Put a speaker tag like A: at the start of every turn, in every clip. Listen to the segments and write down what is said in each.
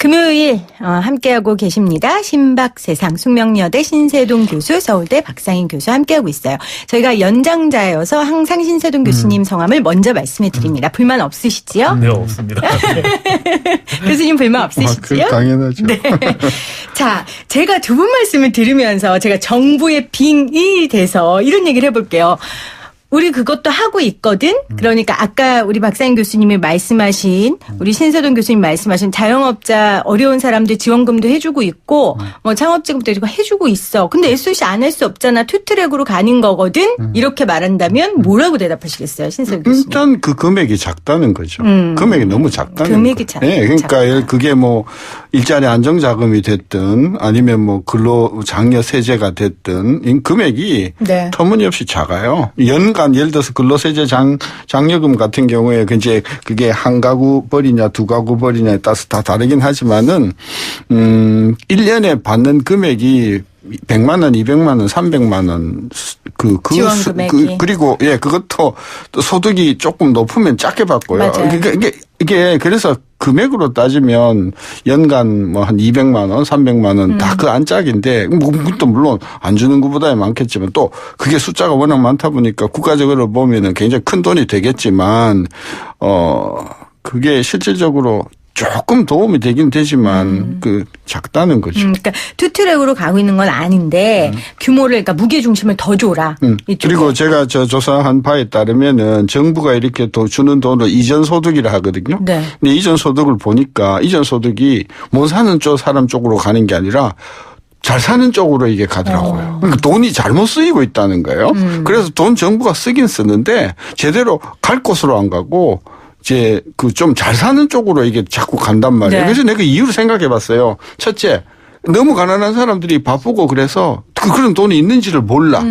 A: 금요일 함께하고 계십니다. 신박세상 숙명여대 신세동 교수, 서울대 박상인 교수 함께하고 있어요. 저희가 연장자여서 항상 신세동 교수님 성함을 먼저 말씀해 드립니다. 불만 없으시지요?
B: 네, 없습니다.
A: 교수님 불만 없으시지요?
C: 당연하죠.
A: 네. 자, 제가 두 분 말씀을 들으면서 제가 정부의 빙이 돼서 이런 얘기를 해볼게요. 우리 그것도 하고 있거든. 그러니까 아까 우리 박상인 교수님이 말씀하신 우리 신세동 교수님 말씀하신 자영업자 어려운 사람들 지원금도 해주고 있고 뭐 창업지급도 해주고 있어. 근데 SOC 안 할 수 없잖아. 투트랙으로 가는 거거든. 이렇게 말한다면 뭐라고 대답하시겠어요, 신세동 교수님?
C: 일단 그 금액이 작다는 거죠. 금액이 너무 작다는
A: 금액이
C: 거죠. 네, 그러니까 작다. 그게 뭐 일자리 안정자금이 됐든 아니면 뭐 근로장려 세제가 됐든 이 금액이
A: 네.
C: 터무니없이 작아요. 연간 예를 들어서 근로세제 장려금 같은 경우에 그게 한 가구 벌이냐 두 가구 벌이냐에 따라서 다 다르긴 하지만은 1년에 받는 금액이 100만 원, 200만 원, 300만 원
A: 지원 금액이.
C: 그리고 그것도 또 소득이 조금 높으면 작게 받고요.
A: 맞아요.
C: 이게 그래서 금액으로 따지면 연간 뭐 한 200만 원, 300만 원 다 그 안짝인데 또 물론 안 주는 것보다 많겠지만 또 그게 숫자가 워낙 많다 보니까 국가적으로 보면은 굉장히 큰 돈이 되겠지만 그게 실질적으로 조금 도움이 되긴 되지만 작다는 거죠.
A: 그러니까 투트랙으로 가고 있는 건 아닌데 규모를 그러니까 무게 중심을 더 줘라.
C: 그리고 제가 조사한 바에 따르면은 정부가 이렇게 주는 돈을 이전 소득이라 하거든요.
A: 네.
C: 근데 이전 소득을 보니까 이전 소득이 못 사는 사람 쪽으로 가는 게 아니라 잘 사는 쪽으로 이게 가더라고요. 그러니까 돈이 잘못 쓰이고 있다는 거예요. 그래서 돈 정부가 쓰긴 쓰는데 제대로 갈 곳으로 안 가고 이제 좀 잘 사는 쪽으로 이게 자꾸 간단 말이에요.
A: 네.
C: 그래서 내가 이유를 생각해 봤어요. 첫째, 너무 가난한 사람들이 바쁘고 그래서 그런 돈이 있는지를 몰라.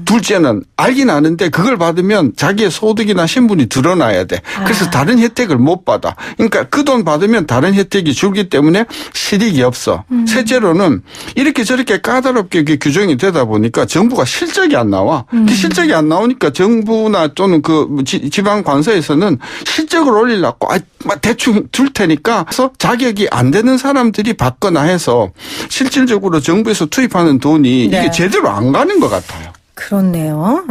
C: 둘째는 알긴 아는데 그걸 받으면 자기의 소득이나 신분이 드러나야 돼. 그래서 다른 혜택을 못 받아. 그러니까 그 돈 받으면 다른 혜택이 줄기 때문에 실익이 없어. 셋째로는 이렇게 저렇게 까다롭게 규정이 되다 보니까 정부가 실적이 안 나와. 그 실적이 안 나오니까 정부나 또는 지방 관서에서는 실적을 올리려고 대충 줄 테니까 그래서 자격이 안 되는 사람들이 받거나 해서 실질적으로 정부에서 투입하는 돈이
A: 네.
C: 이게 제대로 안 가는 것 같아요.
A: 그렇네요.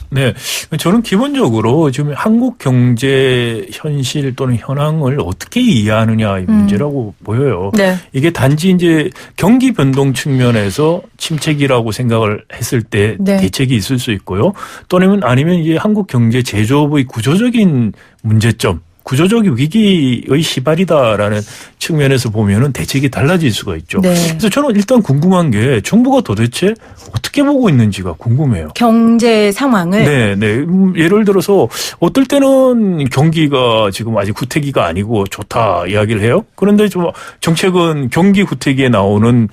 B: 네. 저는 기본적으로 지금 한국 경제 현실 또는 현황을 어떻게 이해하느냐 이 문제라고 보여요.
A: 네.
B: 이게 단지 이제 경기 변동 측면에서 침체기라고 생각을 했을 때
A: 네.
B: 대책이 있을 수 있고요. 또는 아니면 이제 한국 경제 제조업의 구조적인 문제점, 구조적 위기의 시발이다라는 측면에서 보면은 대책이 달라질 수가 있죠.
A: 네.
B: 그래서 저는 일단 궁금한 게 정부가 도대체 어떻게 보고 있는지가 궁금해요.
A: 경제 상황을.
B: 네. 예를 들어서 어떨 때는 경기가 지금 아직 후퇴기가 아니고 좋다 이야기를 해요. 그런데 좀 정책은 경기 후퇴기에 나오는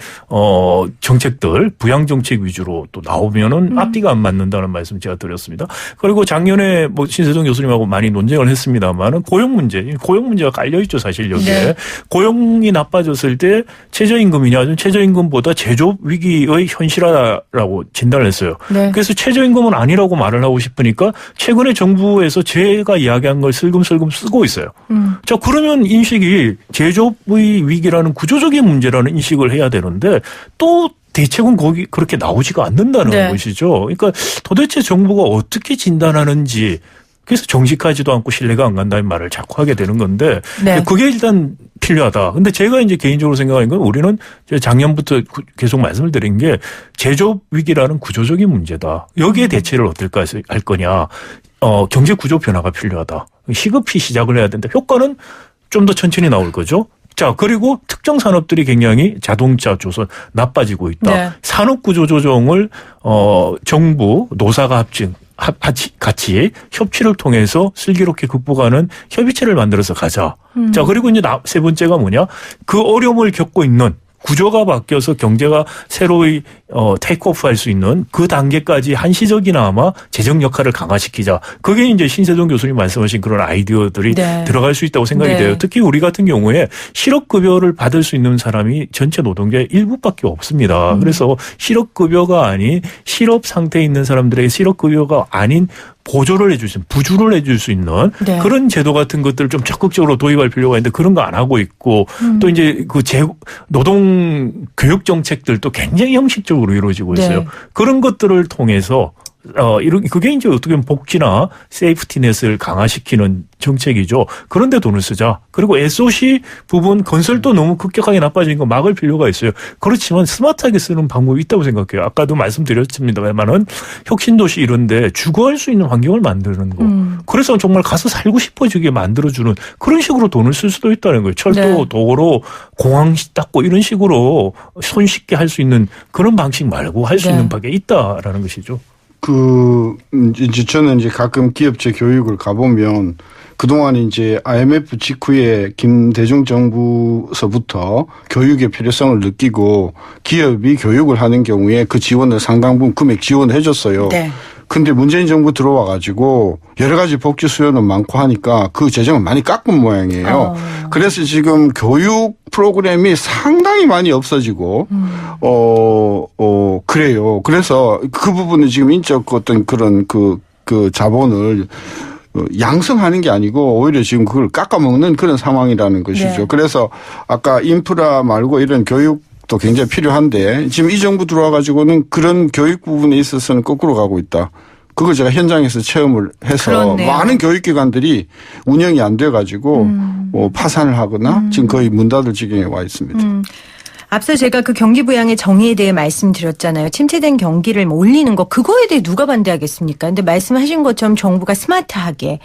B: 정책들 부양 정책 위주로 또 나오면은 앞뒤가 안 맞는다는 말씀 제가 드렸습니다. 그리고 작년에 뭐 신세동 교수님하고 많이 논쟁을 했습니다만은 고용 문제가 깔려 있죠, 사실 여기에.
A: 네.
B: 고용이 나빠졌을 때 최저임금이냐, 최저임금보다 제조업 위기의 현실화라고 진단을 했어요.
A: 네.
B: 그래서 최저임금은 아니라고 말을 하고 싶으니까 최근에 정부에서 제가 이야기한 걸 슬금슬금 쓰고 있어요. 자, 그러면 인식이 제조업의 위기라는 구조적인 문제라는 인식을 해야 되는데 또 대책은 거기 그렇게 나오지가 않는다는
A: 네.
B: 것이죠. 그러니까 도대체 정부가 어떻게 진단하는지 그래서 정직하지도 않고 신뢰가 안 간다는 말을 자꾸 하게 되는 건데
A: 네.
B: 그게 일단 필요하다. 근데 제가 이제 개인적으로 생각하는 건 우리는 작년부터 계속 말씀을 드린 게 제조업 위기라는 구조적인 문제다. 여기에 대체를 어떨까 할 거냐. 경제 구조 변화가 필요하다. 시급히 시작을 해야 된다. 효과는 좀 더 천천히 나올 거죠. 자, 그리고 특정 산업들이 굉장히 자동차, 조선 나빠지고 있다.
A: 네.
B: 산업 구조 조정을 정부, 노사가 같이 협치를 통해서 슬기롭게 극복하는 협의체를 만들어서 가자. 자, 그리고 이제 세 번째가 뭐냐? 그 어려움을 겪고 있는 구조가 바뀌어서 경제가 새로이 테이크오프 할 수 있는 그 단계까지 한시적이나마 재정 역할을 강화시키자. 그게 이제 신세동 교수님 말씀하신 그런 아이디어들이
A: 네.
B: 들어갈 수 있다고 생각이
A: 네.
B: 돼요. 특히 우리 같은 경우에 실업급여를 받을 수 있는 사람이 전체 노동자의 일부밖에 없습니다. 그래서 실업급여가 아닌 실업 상태에 있는 사람들에게 실업급여가 아닌 보조를 해줄 수 있는, 부주를 해줄 수 있는
A: 네.
B: 그런 제도 같은 것들을 좀 적극적으로 도입할 필요가 있는데 그런 거 안 하고 있고 또 이제 그 노동 교육 정책들도 굉장히 형식적으로 이루어지고 있어요.
A: 네.
B: 그런 것들을 통해서 그게 이제 어떻게 보면 복지나 세이프티넷을 강화시키는 정책이죠. 그런데 돈을 쓰자. 그리고 SOC 부분 건설도 너무 급격하게 나빠진 거 막을 필요가 있어요. 그렇지만 스마트하게 쓰는 방법이 있다고 생각해요. 아까도 말씀드렸습니다만은 혁신도시 이런데 주거할 수 있는 환경을 만드는 거. 그래서 정말 가서 살고 싶어지게 만들어주는 그런 식으로 돈을 쓸 수도 있다는 거예요. 철도,
A: 네.
B: 도로, 공항 닦고 이런 식으로 손쉽게 할 수 있는 그런 방식 말고 할 수
A: 네.
B: 있는 방법이 있다라는 것이죠.
C: 이제 저는 이제 가끔 기업체 교육을 가보면 그동안 이제 IMF 직후에 김대중 정부서부터 교육의 필요성을 느끼고 기업이 교육을 하는 경우에 그 지원을 상당 부분 금액 지원을 해줬어요.
A: 네.
C: 근데 문재인 정부 들어와 가지고 여러 가지 복지 수요는 많고 하니까 그 재정을 많이 깎은 모양이에요. 그래서 지금 교육 프로그램이 상당히 많이 없어지고 그래요. 그래서 그 부분은 지금 인적 어떤 그런 그 자본을 양성하는 게 아니고 오히려 지금 그걸 깎아먹는 그런 상황이라는 것이죠.
A: 네.
C: 그래서 아까 인프라 말고 이런 교육도 굉장히 필요한데 지금 이 정부 들어와 가지고는 그런 교육 부분에 있어서는 거꾸로 가고 있다. 그걸 제가 현장에서 체험을 해서
A: 그렇네요.
C: 많은 교육기관들이 운영이 안 돼 가지고 파산을 하거나 지금 거의 문 닫을 지경에 와 있습니다.
A: 앞서 제가 그 경기 부양의 정의에 대해 말씀드렸잖아요. 침체된 경기를 올리는 거 그거에 대해 누가 반대하겠습니까? 근데 말씀하신 것처럼 정부가 스마트하게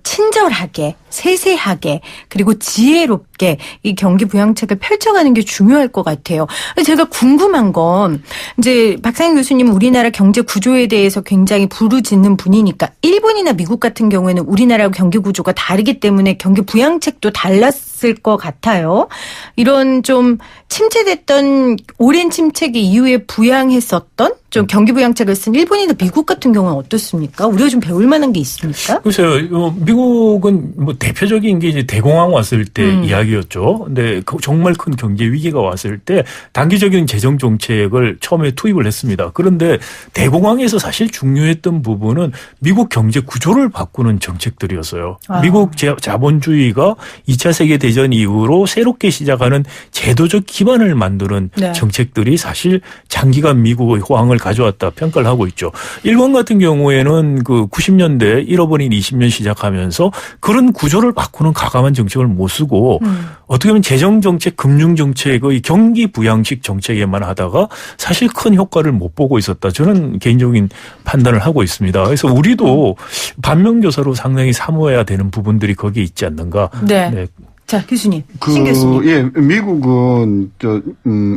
A: 친절하게 세세하게 그리고 지혜롭게 이 경기 부양책을 펼쳐가는 게 중요할 것 같아요. 제가 궁금한 건 이제 박상현 교수님 우리나라 경제 구조에 대해서 굉장히 부르짖는 분이니까 일본이나 미국 같은 경우에는 우리나라하고 경기 구조가 다르기 때문에 경기 부양책도 달랐을 것 같아요. 이런 좀 침체됐던 오랜 침체기 이후에 부양했었던 좀 경기 부양책을 쓴 일본이나 미국 같은 경우는 어떻습니까? 우리가 좀 배울 만한 게 있습니까?
B: 글쎄요. 미국은 뭐 대표적인 게 이제 대공황 왔을 때 이야기였죠. 근데 정말 큰 경제 위기가 왔을 때 단기적인 재정 정책을 처음에 투입을 했습니다. 그런데 대공황에서 사실 중요했던 부분은 미국 경제 구조를 바꾸는 정책들이었어요. 미국 자본주의가 2차 세계대전 이후로 새롭게 시작하는 제도적 기반을 만드는
A: 네.
B: 정책들이 사실 장기간 미국의 호황을 가져왔다 평가를 하고 있죠. 일본 같은 경우에는 그 90년대 잃어버린 20년 시작하면서 그런 구조를 바꾸는 과감한 정책을 못 쓰고 어떻게 보면 재정정책, 금융정책의 경기 부양식 정책에만 하다가 사실 큰 효과를 못 보고 있었다. 저는 개인적인 판단을 하고 있습니다. 그래서 우리도 반면교사로 상당히 사모해야 되는 부분들이 거기에 있지 않는가.
A: 네.
B: 네.
A: 자, 교수님. 신 교수님.
C: 예, 미국은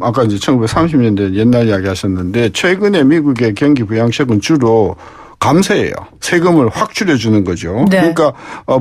C: 아까 이제 1930년대 옛날 이야기 하셨는데 최근에 미국의 경기 부양책은 주로 감세예요. 세금을 확 줄여주는 거죠.
A: 네.
C: 그러니까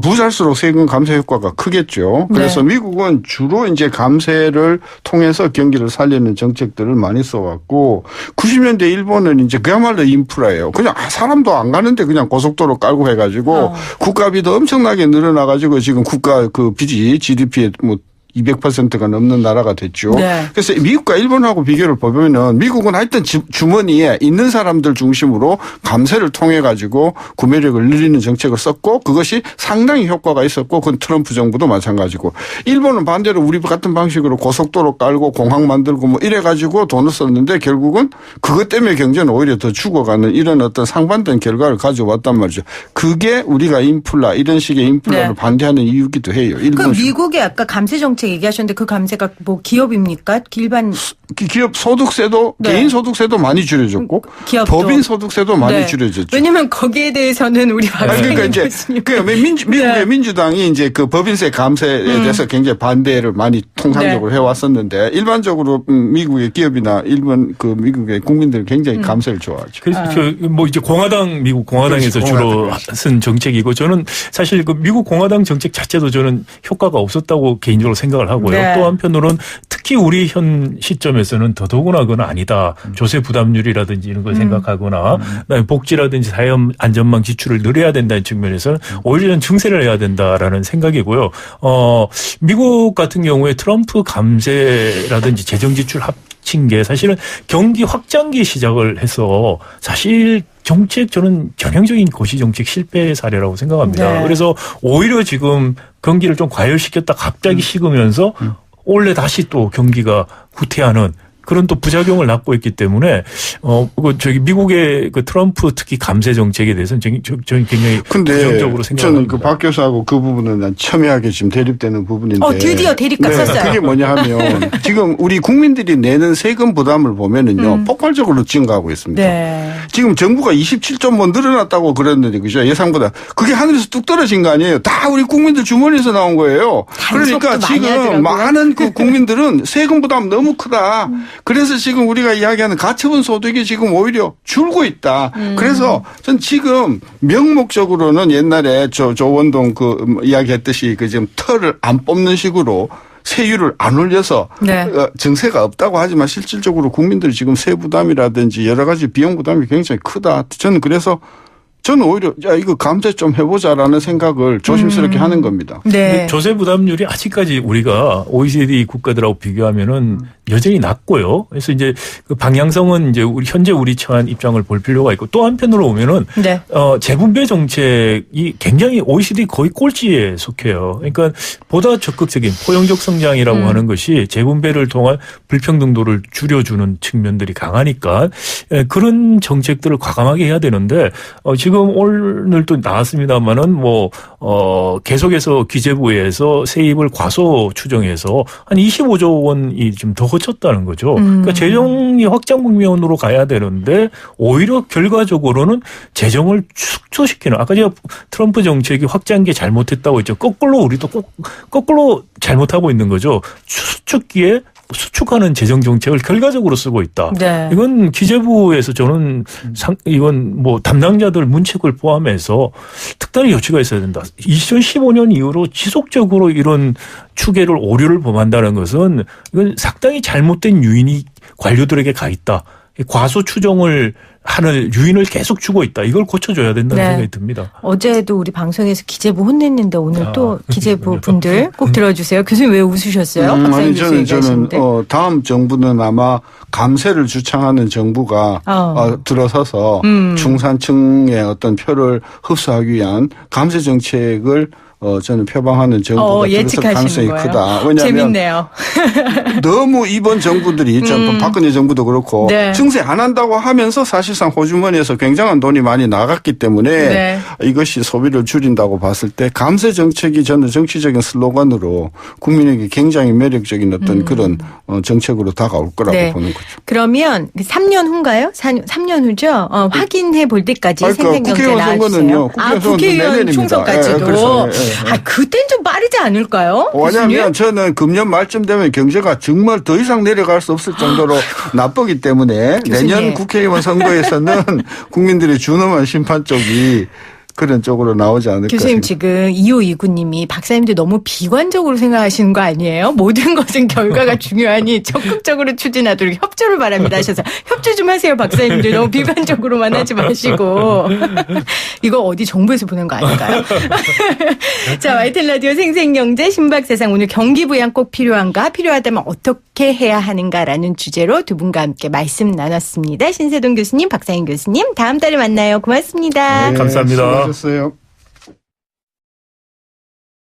C: 부자일수록 세금 감세 효과가 크겠죠. 그래서
A: 네.
C: 미국은 주로 이제 감세를 통해서 경기를 살리는 정책들을 많이 써왔고 90년대 일본은 이제 그야말로 인프라예요. 그냥 사람도 안 가는데 그냥 고속도로 깔고 해가지고 국가비도 엄청나게 늘어나가지고 지금 국가 그 빚이 GDP에 뭐 200%가 넘는 나라가 됐죠.
A: 네.
C: 그래서 미국과 일본하고 비교를 보면은 미국은 하여튼 주머니에 있는 사람들 중심으로 감세를 통해 가지고 구매력을 늘리는 정책을 썼고 그것이 상당히 효과가 있었고 그건 트럼프 정부도 마찬가지고 일본은 반대로 우리 같은 방식으로 고속도로 깔고 공항 만들고 뭐 이래 가지고 돈을 썼는데 결국은 그것 때문에 경제는 오히려 더 죽어가는 이런 어떤 상반된 결과를 가져왔단 말이죠. 그게 우리가 인플라 이런 식의 인플라를
A: 네.
C: 반대하는 이유기도 해요.
A: 그럼 미국이 아까 감세 정책 얘기하셨는데 그 감세가 뭐 기업입니까? 일반
C: 기업 소득세도
A: 네.
C: 개인 소득세도 많이 줄여졌고
A: 기업도.
C: 법인 소득세도 많이
A: 네.
C: 줄여졌죠.
A: 왜냐하면 거기에 대해서는 우리 박상현
C: 그러니까 이제
A: 교수님
C: 미국의
A: 네.
C: 민주당이 이제 그 법인세 감세에 대해서 굉장히 반대를 많이 통상적으로
A: 네.
C: 해왔었는데 일반적으로 미국의 기업이나 일본 그 미국의 국민들은 굉장히 감세를 좋아하죠.
B: 그래서 뭐 이제 미국 공화당에서
C: 그렇지,
B: 주로
C: 공화당.
B: 쓴 정책이고 저는 사실 그 미국 공화당 정책 자체도 저는 효과가 없었다고 개인적으로 생각을 하고요.
A: 네.
B: 또 한편으로는 특히 우리 현 시점에서는 더더구나 그건 아니다. 조세 부담률이라든지 이런 걸 생각하거나 그다음에 복지라든지 사회 안전망 지출을 늘려야 된다는 측면에서는 오히려 좀 증세를 해야 된다라는 생각이고요. 미국 같은 경우에 트럼프 감세라든지 재정 지출 합친 게 사실은 경기 확장기 시작을 해서 사실 정책 저는 전형적인 고시 정책 실패 사례라고 생각합니다.
A: 네.
B: 그래서 오히려 지금 경기를 좀 과열시켰다 갑자기 식으면서 올해 다시 또 경기가 후퇴하는 그런 또 부작용을 낳고 있기 때문에 미국의 그 트럼프 특히 감세 정책에 대해서는 저는 굉장히 부정적으로 생각합니다.
C: 저는 그 박 교수하고 그 부분은 난 첨예하게 지금 대립되는 부분인데.
A: 드디어 대립각 썼어요.
C: 그게 뭐냐 하면 지금 우리 국민들이 내는 세금 부담을 보면은요 폭발적으로 증가하고 있습니다.
A: 네.
C: 지금 정부가 27.5 늘어났다고 그랬는데 그죠 예상보다 그게 하늘에서 뚝 떨어진 거 아니에요. 다 우리 국민들 주머니에서 나온 거예요. 그러니까 지금 많은 그 국민들은 세금 부담 너무 크다. 그래서 지금 우리가 이야기하는 가처분 소득이 지금 오히려 줄고 있다. 그래서 전 지금 명목적으로는 옛날에 조원동 그 이야기했듯이 그 지금 털을 안 뽑는 식으로 세율을 안 올려서
A: 네.
C: 증세가 없다고 하지만 실질적으로 국민들이 지금 세 부담이라든지 여러 가지 비용 부담이 굉장히 크다. 저는 오히려 이거 감세 좀 해보자라는 생각을 조심스럽게 하는 겁니다.
A: 네.
B: 조세 부담률이 아직까지 우리가 OECD 국가들하고 비교하면은 여전히 낮고요. 그래서 이제 그 방향성은 이제 현재 우리 처한 입장을 볼 필요가 있고 또 한편으로 보면은
A: 네.
B: 재분배 정책이 굉장히 OECD 거의 꼴찌에 속해요. 그러니까 보다 적극적인 포용적 성장이라고 하는 것이 재분배를 통한 불평등도를 줄여주는 측면들이 강하니까 그런 정책들을 과감하게 해야 되는데 지금 오늘 또 나왔습니다만은 계속해서 기재부에서 세입을 과소 추정해서 한 25조 원이 좀 더 거쳤다는 거죠. 그러니까 재정이 확장 국면으로 가야 되는데 오히려 결과적으로는 재정을 축소시키는 아까 제가 트럼프 정책이 확장기 잘못했다고 했죠. 거꾸로 우리도 거꾸로 잘못하고 있는 거죠. 수축기에 수축하는 재정 정책을 결과적으로 쓰고 있다.
A: 네.
B: 이건 기재부에서 저는 이건 담당자들 문책을 포함해서 특단의 조치가 있어야 된다. 2015년 이후로 지속적으로 이런 추계를 오류를 범한다는 것은 이건 상당히 잘못된 유인이 관료들에게 가 있다. 과소 추정을 하는 유인을 계속 주고 있다. 이걸 고쳐줘야 된다는 생각이 듭니다.
A: 어제도 우리 방송에서 기재부 혼냈는데 오늘 또 기재부 분들 꼭 들어주세요. 교수님 왜 웃으셨어요?
C: 아니 저는 다음 정부는 아마 감세를 주창하는 정부가 들어서서 중산층의 어떤 표를 흡수하기 위한 감세 정책을 저는 표방하는 정부가 들어설 가능성이 크다. 왜냐하면
A: 재밌네요.
C: 너무 이번 정부들이 박근혜 정부도 그렇고
A: 네.
C: 증세 안 한다고 하면서 사실상 호주머니에서 굉장한 돈이 많이 나갔기 때문에
A: 네.
C: 이것이 소비를 줄인다고 봤을 때 감세 정책이 저는 정치적인 슬로건으로 국민에게 굉장히 매력적인 어떤 그런 정책으로 다가올 거라고
A: 네.
C: 보는 거죠.
A: 그러면 3년 후인가요? 3년 후죠? 확인해 볼 때까지 생생경제 나와주세요. 국회의원 총선까지도. 그땐 좀 빠르지 않을까요?
C: 왜냐하면 저는 금년 말쯤 되면 경제가 정말 더 이상 내려갈 수 없을 정도로 나쁘기 때문에 내년 국회의원 선거에서는 국민들이 준엄한 심판 쪽이 그런 쪽으로 나오지 않을까.
A: 교수님 지금 2529님이 박사님도 너무 비관적으로 생각하시는 거 아니에요? 모든 것은 결과가 중요하니 적극적으로 추진하도록 협조를 바랍니다 하셔서 협조 좀 하세요 박사님들. 너무 비관적으로만 하지 마시고. 이거 어디 정부에서 보낸 거 아닐까요? 자, YTN 라디오 생생경제 신박세상 오늘 경기 부양 꼭 필요한가? 필요하다면 어떻게 해야 하는가라는 주제로 두 분과 함께 말씀 나눴습니다. 신세동 교수님, 박상인 교수님 다음 달에 만나요. 고맙습니다.
B: 네, 감사합니다.
C: 수고하셨어요.